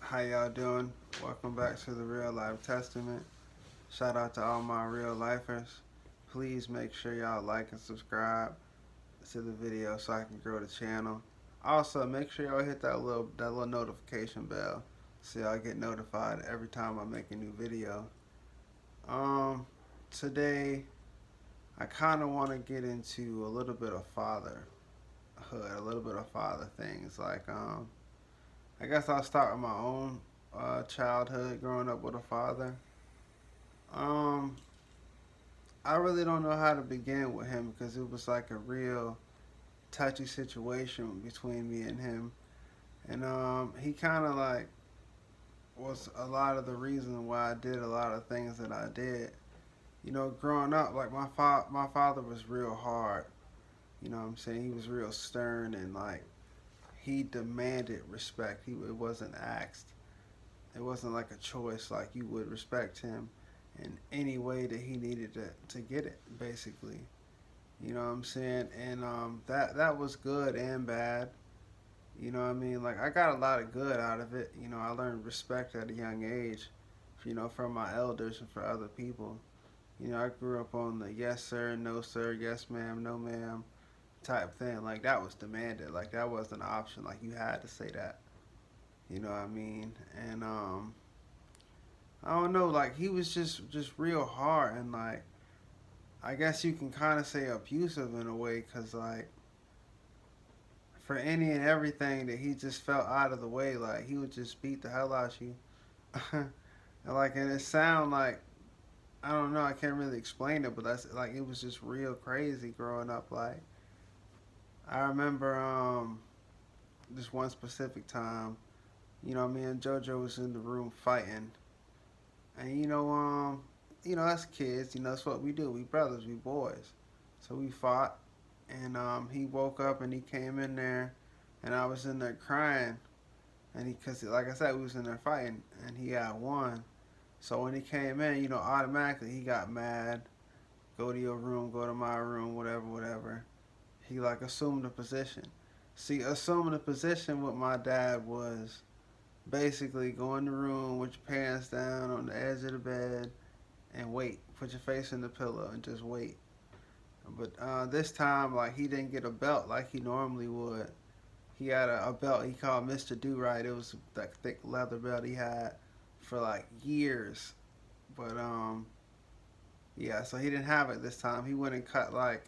How y'all doing? Welcome back to the Real Life Testament. Shout out to all my real lifers. Please make sure y'all like and subscribe to the video so I can grow the channel. Also, make sure y'all hit that little notification bell so y'all get notified every time I make a new video. Um, Today I kind of want to get into a little bit of fatherhood, a little bit of father things. I guess I'll start with my own childhood growing up with a father. Um, I really don't know how to begin with him because it was like a real touchy situation between me and him, and he kind of like was a lot of the reason why I did a lot of things that I did. Growing up, like my father was real hard. You know what I'm saying? He was real stern and like he demanded respect. It wasn't asked. It wasn't like a choice. Like you would respect him in any way that he needed to get it, basically. You know what I'm saying? And that was good and bad. You know what I mean? Like I got a lot of good out of it. I learned respect at a young age. From my elders and for other people. I grew up on the yes sir, no sir, yes ma'am, no ma'am type thing. Like that was demanded. Like that wasn't an option. Like you had to say that. You know what I mean? And I don't know. Like he was just real hard and like I guess you can kind of say abusive in a way, cause like for any and everything that he just felt out of the way, like he would just beat the hell out of you. And it sound like I don't know, I can't really explain it, but that's like it was just real crazy growing up. Like I remember this one specific time, me and JoJo was in the room fighting, and us kids, that's what we do. We brothers, we boys, so we fought, and he woke up and he came in there, and I was in there crying, and cause like I said, we was in there fighting, and he had won. So when he came in, automatically he got mad. Go to your room, go to my room, whatever, whatever. He like assumed a position. See, assuming a position with my dad was basically go in the room with your pants down on the edge of the bed and wait. Put your face in the pillow and just wait. But this time, like he didn't get a belt like he normally would. He had a belt he called Mr. Do Right. It was that thick leather belt he had for like years. But yeah, so he didn't have it this time. He went and cut like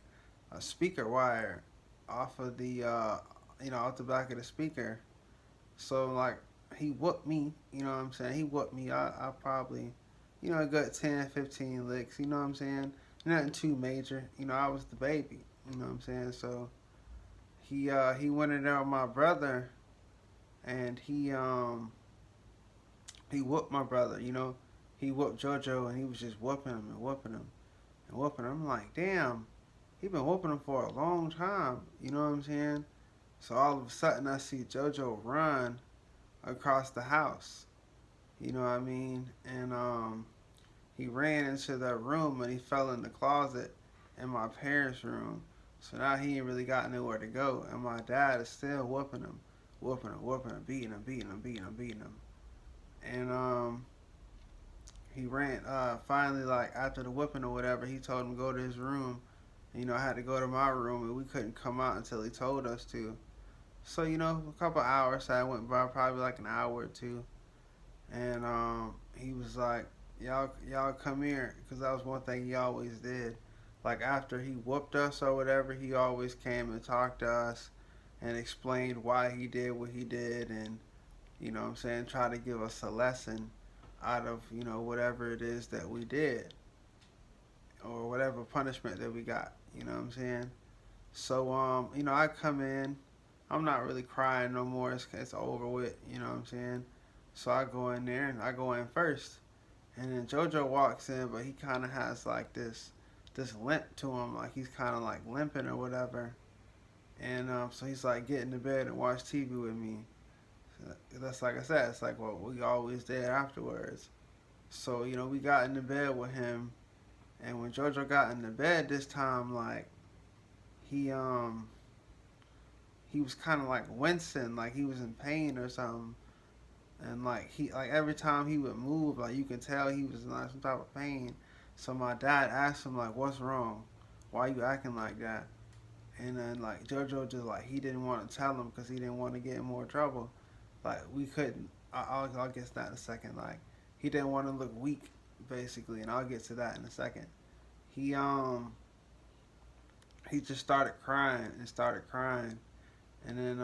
a speaker wire off of the off the back of the speaker. So like he whooped me, you know what I'm saying? He whooped me. I probably, a good 10, 15 licks, you know what I'm saying? Nothing too major. I was the baby, you know what I'm saying? So he went in there with my brother and he whooped my brother, He whooped JoJo and he was just whooping him and whooping him and whooping him. I'm like, damn, he been whooping him for a long time, you know what I'm saying? So all of a sudden I see JoJo run across the house. You know what I mean? And he ran into that room and he fell in the closet in my parents' room. So now he ain't really got nowhere to go. And my dad is still whooping him, whooping him, beating him, beating him, beating him, beating him. And he ran. Finally, like after the whooping or whatever, he told him to go to his room. I had to go to my room, and we couldn't come out until he told us to. So a couple hours I went by, probably like an hour or two, and he was like, "Y'all come here," because that was one thing he always did. Like after he whooped us or whatever, he always came and talked to us and explained why he did what he did, and what I'm saying, try to give us a lesson out of whatever it is that we did or whatever punishment that we got. You know what I'm saying? So I come in, I'm not really crying no more. It's over with. You know what I'm saying? So I go in there and I go in first, and then JoJo walks in, but he kind of has like this limp to him, like he's kind of like limping or whatever. And so he's like, get in the bed and watch TV with me. So that's like I said, it's like what we always did afterwards. So we got in the bed with him, and when JoJo got in the bed this time, like he he was kind of like wincing, like he was in pain or something. And like he like every time he would move, like you could tell he was in like some type of pain. So my dad asked him like, "What's wrong? Why you acting like that?" And then like JoJo just like he didn't want to tell him because he didn't want to get in more trouble. Like we couldn't. I'll get to that in a second. Like he didn't want to look weak, basically, and I'll get to that in a second. He he just started crying and started crying. And then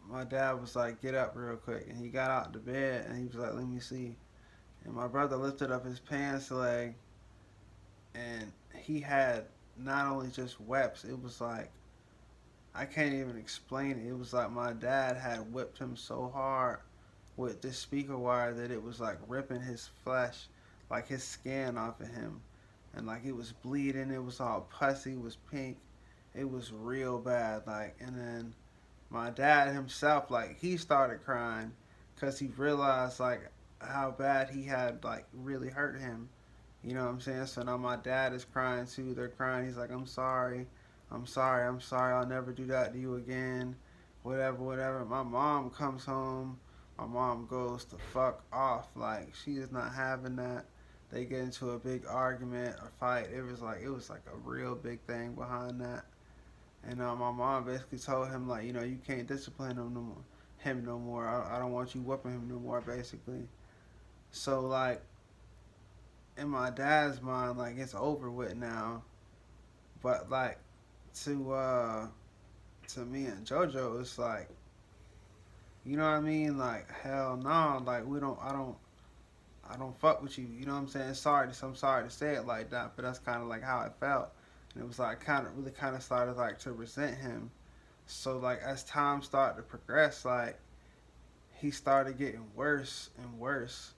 my dad was like, "Get up real quick." And he got out the bed and he was like, "Let me see." And my brother lifted up his pants leg and he had not only just webs, it was like, I can't even explain it. It was like my dad had whipped him so hard with this speaker wire that it was like ripping his flesh, like his skin off of him. And like it was bleeding, it was all pussy, it was pink. It was real bad. Like, and then my dad himself, like, he started crying because he realized, like, how bad he had, like, really hurt him. You know what I'm saying? So now my dad is crying too. They're crying. He's like, "I'm sorry. I'm sorry. I'm sorry. I'll never do that to you again." Whatever, whatever. My mom comes home. My mom goes to fuck off. Like, she is not having that. They get into a big argument or fight. It was like a real big thing behind that. And my mom basically told him like, you can't discipline him no more. Him no more. I don't want you whooping him no more. Basically. So like in my dad's mind, like it's over with now. But like to uh to me and JoJo, it's like, you know what I mean? Like hell no. Like we don't. I don't fuck with you. You know what I'm saying? I'm sorry to say it like that, but that's kind of like how I felt. And it was like kind of started like to resent him. So like as time started to progress, like he started getting worse and worse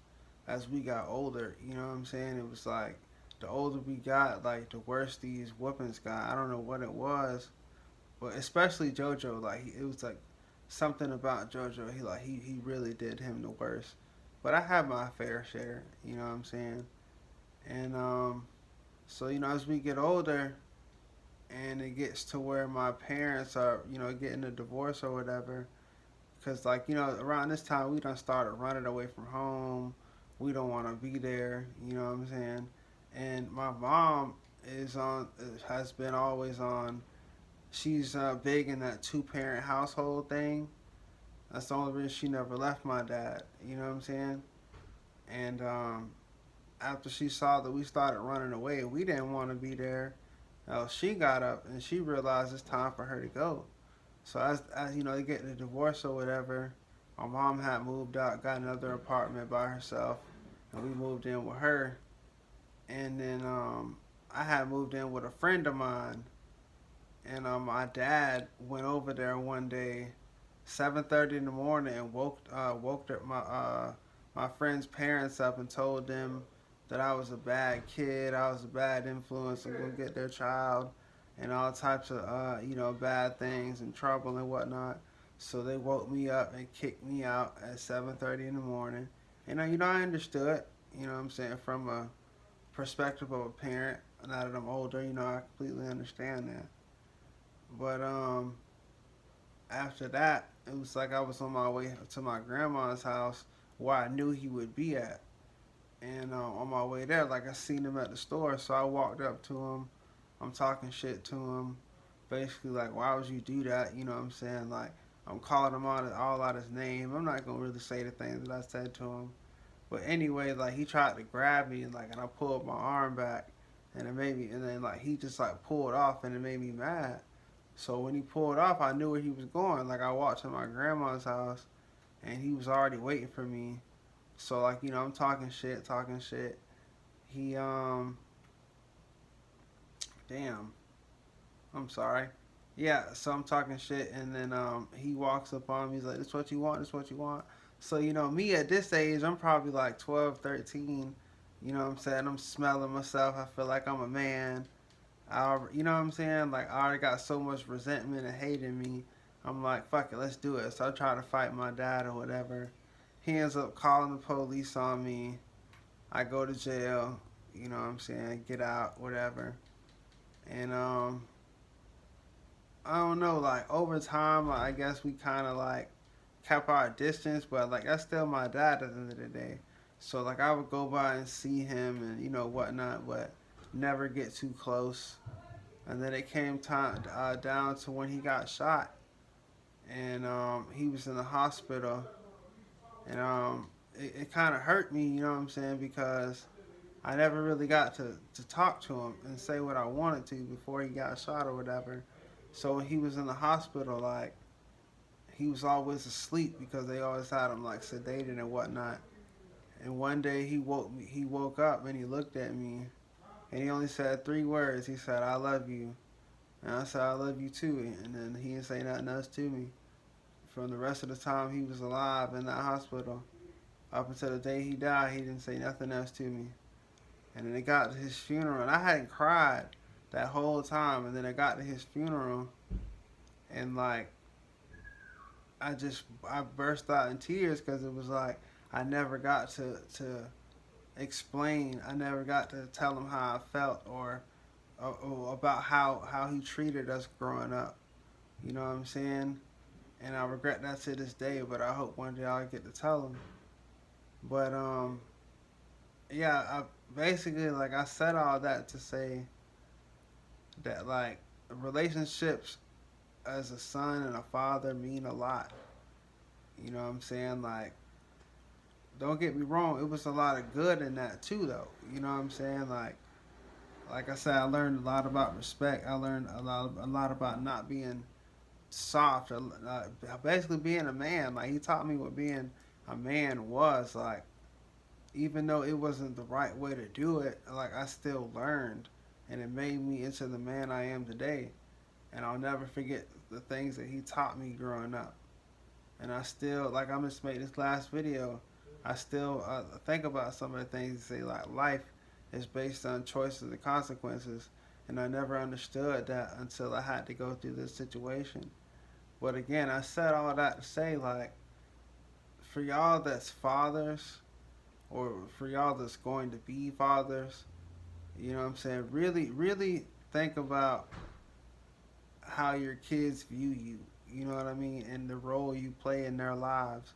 as we got older. You know what I'm saying? It was like the older we got, like the worse these whoopings got. I don't know what it was, but especially JoJo. Like it was like something about JoJo. He really did him the worst. But I had my fair share. You know what I'm saying? And so as we get older, and it gets to where my parents are, getting a divorce or whatever. Because, like, around this time, we done started running away from home. We don't want to be there, you know what I'm saying? And my mom has been always on, she's big in that two-parent household thing. That's the only reason she never left my dad, you know what I'm saying? And after she saw that we started running away, we didn't want to be there. She got up and she realized it's time for her to go. So as they get the divorce or whatever, my mom had moved out, got another apartment by herself, and we moved in with her. And then I had moved in with a friend of mine, and my dad went over there one day, 7:30 in the morning, and woke my friend's parents up and told them that I was a bad kid, I was a bad influence, I'm gonna get their child, and all types of bad things and trouble and whatnot. So they woke me up and kicked me out at 7:30 in the morning. And I understood, what I'm saying, from a perspective of a parent. Now that I'm older, I completely understand that. But after that, it was like I was on my way to my grandma's house where I knew he would be at. And on my way there, like I seen him at the store, so I walked up to him. I'm talking shit to him, basically like, "Why would you do that?" You know what I'm saying? Like I'm calling him all out his name. I'm not gonna really say the things that I said to him, but anyway, like he tried to grab me and I pulled my arm back, and it made me, and then like he just like pulled off, and it made me mad. So when he pulled off, I knew where he was going. Like I walked to my grandma's house, and he was already waiting for me. So like I'm talking shit, talking shit. He damn, I'm sorry. Yeah, so I'm talking shit, and then he walks up on me. He's like, "This what you want? This what you want?" So me at this age, I'm probably like 12, 13. You know what I'm saying? I'm smelling myself. I feel like I'm a man. You know what I'm saying? Like I already got so much resentment and hate in me. I'm like, fuck it, let's do it. So I try to fight my dad or whatever. He ends up calling the police on me. I go to jail. You know what I'm saying? Get out, whatever. And I don't know. Like over time, I guess we kind of like kept our distance, but like that's still my dad at the end of the day. So like I would go by and see him and whatnot, but never get too close. And then it came time down to when he got shot, and he was in the hospital, and it kind of hurt me, you know what I'm saying, because I never really got to talk to him and say what I wanted to before he got shot or whatever. So when he was in the hospital, like he was always asleep because they always had him like sedated and whatnot. And one day he woke up and he looked at me and he only said 3 words. He said, "I love you," and I said, "I love you too." And then he didn't say nothing else to me. From the rest of the time he was alive in that hospital up until the day he died, he didn't say nothing else to me. And then it got to his funeral, and I hadn't cried that whole time. And then it got to his funeral, and like I burst out in tears because it was like I never got to explain. I never got to tell him how I felt or about how he treated us growing up. You know what I'm saying? And I regret that to this day. But I hope one day I'll get to tell him. But yeah, I basically like I said all that to say that like relationships as a son and a father mean a lot. You know what I'm saying? Like, don't get me wrong, it was a lot of good in that too, though. You know what I'm saying? Like I said, I learned a lot about respect. I learned a lot about not being soft. Basically, being a man. Like he taught me what being a man was. Like even though it wasn't the right way to do it, like I still learned, and it made me into the man I am today. And I'll never forget the things that he taught me growing up. And I still, like I just made this last video, I still think about some of the things that say like life is based on choices and consequences, and I never understood that until I had to go through this situation. But again, I said all that to say like for y'all that's fathers, or for y'all that's going to be fathers, you know what I'm saying? Really, really think about how your kids view you. You know what I mean? And the role you play in their lives.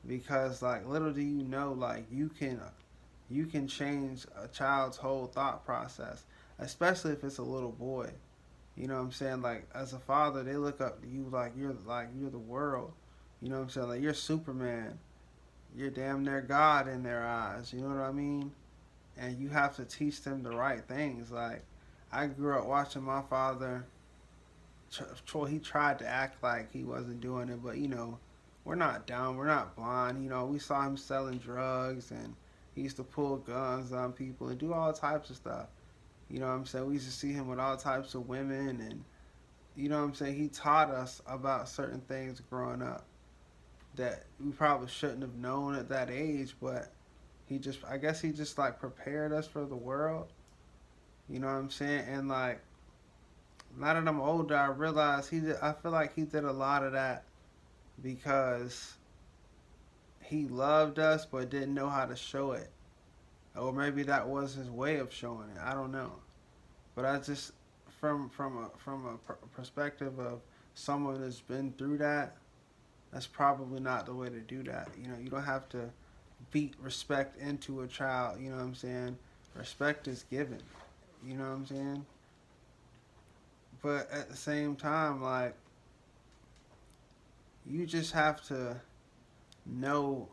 Because like little do you know, like you can change a child's whole thought process, especially if it's a little boy. You know what I'm saying? Like as a father, they look up to you like you're the world. You know what I'm saying? Like you're Superman. You're damn near God in their eyes. You know what I mean? And you have to teach them the right things. Like I grew up watching my father. He tried to act like he wasn't doing it, but we're not dumb. We're not blind. We saw him selling drugs, and he used to pull guns on people and do all types of stuff. You know what I'm saying? We used to see him with all types of women, and you know what I'm saying? He taught us about certain things growing up that we probably shouldn't have known at that age, but I guess he just like prepared us for the world. You know what I'm saying? And like, now that I'm older, I realize I feel like he did a lot of that because he loved us but didn't know how to show it. Or maybe that was his way of showing it. I don't know. But I just from a perspective of someone that's been through that, that's probably not the way to do that. You don't have to beat respect into a child, you know what I'm saying? Respect is given. You know what I'm saying? But at the same time, like you just have to know.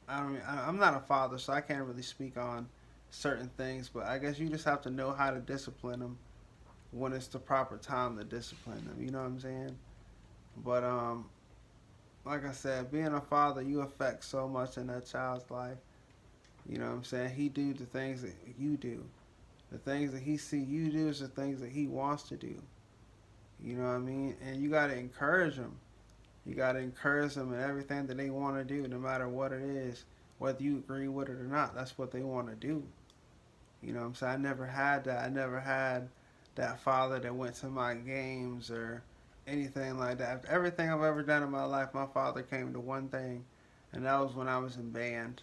I'm not a father, so I can't really speak on certain things. But I guess you just have to know how to discipline them when it's the proper time to discipline them. You know what I'm saying? But like I said, being a father, you affect so much in that child's life. You know what I'm saying? He do the things that you do. The things that he see you do is the things that he wants to do. You know what I mean? And you gotta encourage them. You gotta encourage them in everything that they want to do, no matter what it is, whether you agree with it or not. That's what they want to do. You know what I'm saying? I never had that. I never had that father that went to my games or anything like that. Everything I've ever done in my life, my father came to one thing, and that was when I was in band.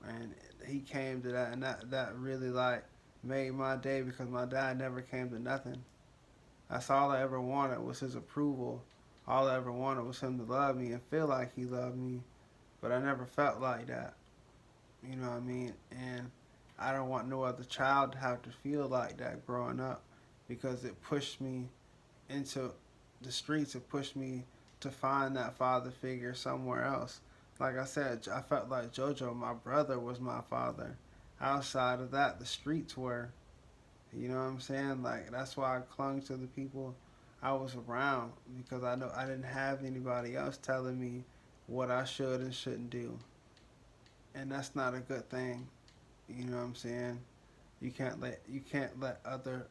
And he came to that, and that really like made my day because my dad never came to nothing. That's all I ever wanted was his approval All I ever wanted was him to love me and feel like he loved me, but I never felt like that. You know what I mean? And I don't want no other child to have to feel like that growing up, because it pushed me into the streets. It pushed me to find that father figure somewhere else. Like I said, I felt like JoJo, my brother, was my father. Outside of that, the streets were. You know what I'm saying? Like, that's why I clung to the people I was around, because I know I didn't have anybody else telling me what I should and shouldn't do. And that's not a good thing. You know what I'm saying? You can't let other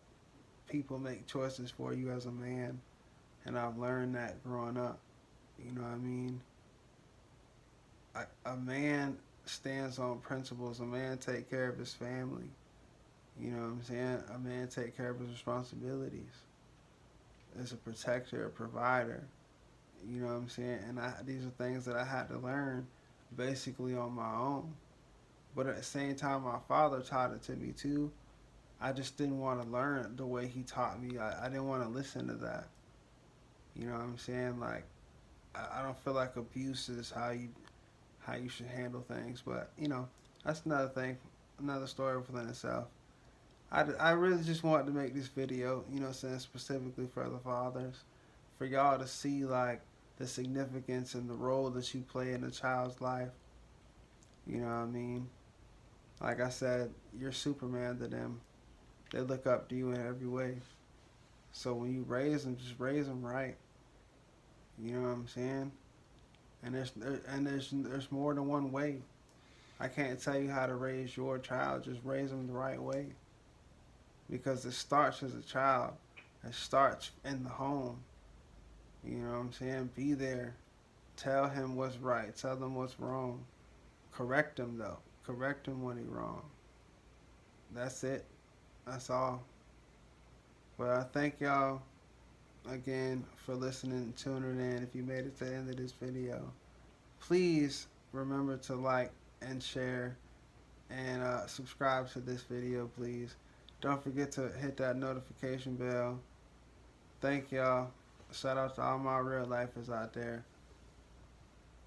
people make choices for you as a man. And I've learned that growing up. You know what I mean? A man stands on principles. A man take care of his family. You know what I'm saying? A man take care of his responsibilities as a protector, a provider. You know what I'm saying? And these are things that I had to learn basically on my own. But at the same time, my father taught it to me too. I just didn't want to learn the way he taught me. I didn't want to listen to that. You know what I'm saying? Like, I don't feel like abuse is how you should handle things. But that's another thing, another story within itself. I really just wanted to make this video, saying specifically for the fathers, for y'all to see like the significance and the role that you play in a child's life. You know what I mean? Like I said, you're Superman to them. They look up to you in every way. So when you raise them, just raise them right. You know what I'm saying? And there's more than one way. I can't tell you how to raise your child. Just raise them the right way, because it starts as a child. It starts in the home. You know what I'm saying? Be there. Tell him what's right. Tell them what's wrong. Correct him though. Correct him when he's wrong. That's it. That's all. But I thank y'all again for listening and tuning in. If you made it to the end of this video, please remember to like and share and subscribe to this video, please. Don't forget to hit that notification bell. Thank y'all. Shout out to all my real lifers out there.